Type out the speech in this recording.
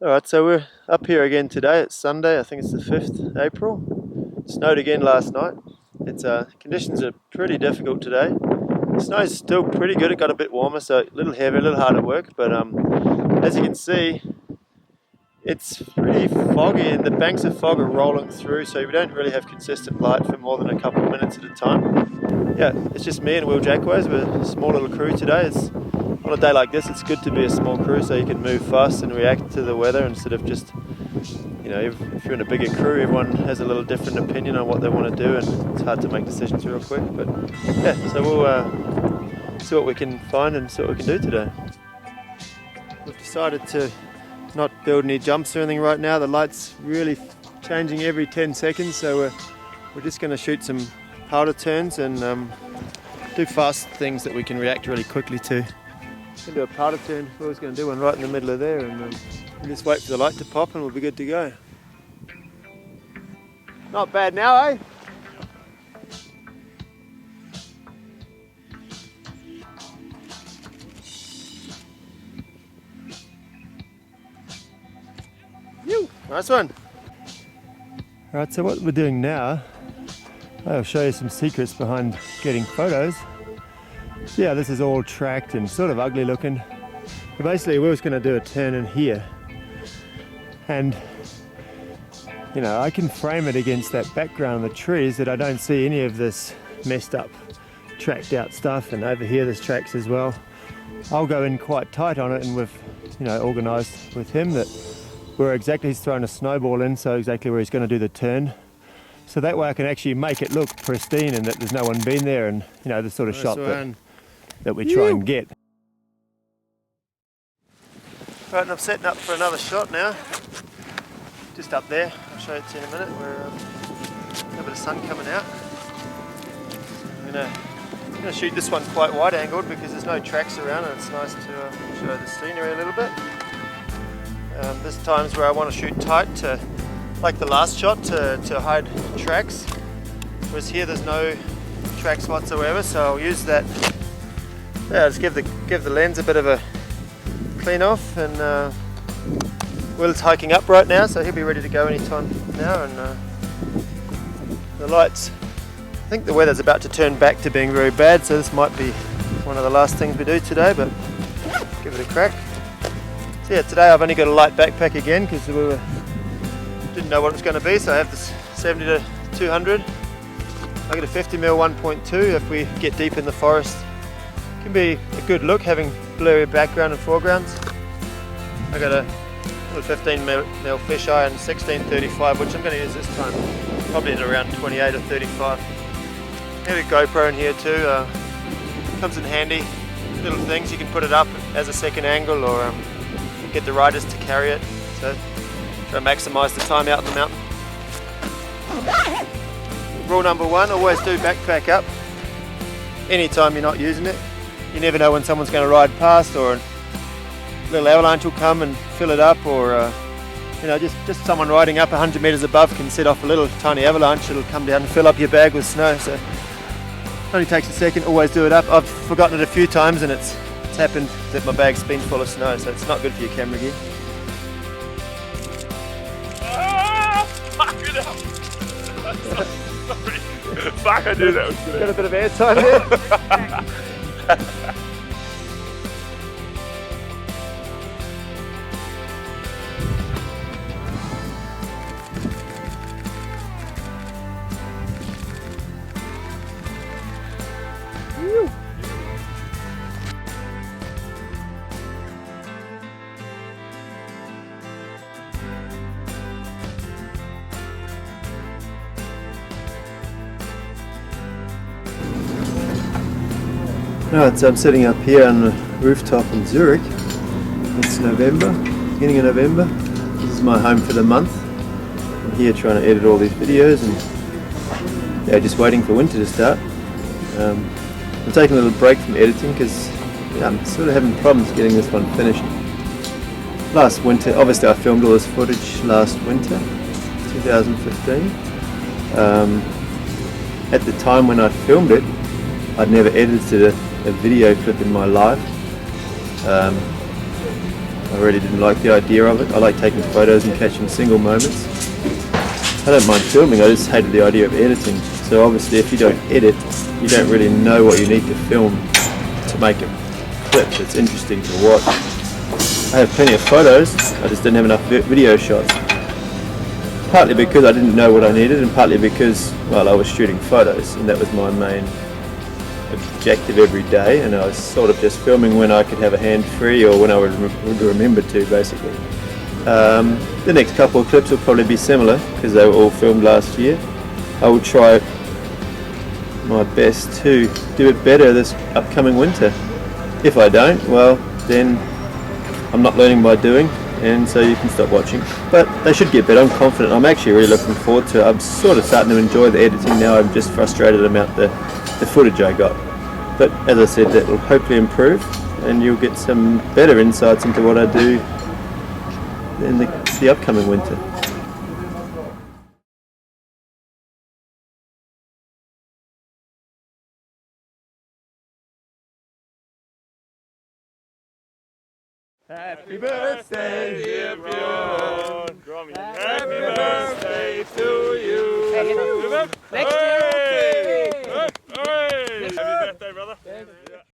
Alright, so we're up here again today. It's Sunday, I think it's the 5th April. It snowed again last night. It's conditions are pretty difficult today. The snow's still pretty good, it got a bit warmer, so a little heavy, a little hard to work, but as you can see, it's pretty foggy and the banks of fog are rolling through, so we don't really have consistent light for more than a couple of minutes at a time. Yeah, it's just me and Will Jackways. We're a small little crew today. On a day like this, it's good to be a small crew so you can move fast and react to the weather instead of just, if you're in a bigger crew, everyone has a little different opinion on what they want to do and it's hard to make decisions real quick. But yeah, so we'll see what we can find and see what we can do today. We've decided to not build any jumps or anything right now. The light's really changing every 10 seconds, so we're just going to shoot some powder turns and do fast things that we can react really quickly to. We'll do a powder turn. We're always going to do one right in the middle of there and we'll just wait for the light to pop and we'll be good to go. Not bad now, eh? Nice one. Alright, so what we're doing now, I'll show you some secrets behind getting photos. Yeah, this is all tracked and sort of ugly looking. But basically we're just going to do a turn in here. And, I can frame it against that background of the trees that I don't see any of this messed up, tracked out stuff. And over here there's tracks as well. I'll go in quite tight on it and we've, organised with him that he's thrown a snowball in, so exactly where he's going to do the turn. So that way I can actually make it look pristine and that there's no one been there and, the sort of shot that we try and get. Right, and I'm setting up for another shot now. Just up there, I'll show it to you in a minute, where a bit of sun coming out. So I'm going to shoot this one quite wide angled because there's no tracks around and it's nice to show the scenery a little bit. There's times where I want to shoot tight to, like the last shot, to hide tracks. Whereas here there's no tracks whatsoever, so I'll use that. Yeah, just give the lens a bit of a clean off, and Will's hiking up right now, so he'll be ready to go anytime now. And the lights, I think the weather's about to turn back to being very bad, so this might be one of the last things we do today, but give it a crack. So yeah, today I've only got a light backpack again because we didn't know what it was going to be, so I have this 70 to 200. I get a 50mm 1.2 if we get deep in the forest. It can be a good look having blurry background and foregrounds. I got a little 15mm fisheye and 16-35, which I'm going to use this time, probably at around 28 or 35. Maybe a GoPro in here too, comes in handy. Little things, you can put it up as a second angle or get the riders to carry it, so try to maximise the time out in the mountain. Rule number one, always do backpack up anytime you're not using it. You never know when someone's going to ride past or a little avalanche will come and fill it up, or just someone riding up 100 metres above can set off a little tiny avalanche. It'll come down and fill up your bag with snow, so it only takes a second. Always do it up. I've forgotten it a few times and it's happened that my bag's been full of snow, so it's not good for your camera gear. Fuck it up! Sorry. Fuck, I knew that was good. Got a bit of airtime there. Right, so I'm sitting up here on the rooftop in Zurich. It's November, beginning of November. This is my home for the month. I'm here trying to edit all these videos and just waiting for winter to start. I'm taking a little break from editing because I'm sort of having problems getting this one finished. Last winter, obviously I filmed all this footage last winter, 2015. At the time when I filmed it, I'd never edited a video clip in my life. I really didn't like the idea of it. I like taking photos and catching single moments. I don't mind filming, I just hated the idea of editing. So obviously if you don't edit, you don't really know what you need to film to make a clip that's interesting to watch. I have plenty of photos, I just didn't have enough video shots. Partly because I didn't know what I needed, and partly because, well, I was shooting photos and that was my main objective every day, and I was sort of just filming when I could have a hand free or when I would remember to, basically. The next couple of clips will probably be similar because they were all filmed last year. I will try my best to do it better this upcoming winter. If I don't, well, then I'm not learning by doing, and so you can stop watching. But they should get better. I'm confident. I'm actually really looking forward to it. I'm sort of starting to enjoy the editing now. I'm just frustrated about the footage I got. But as I said, that will hopefully improve, and you'll get some better insights into what I do in the upcoming winter. Happy birthday, dear Björn. Happy birthday to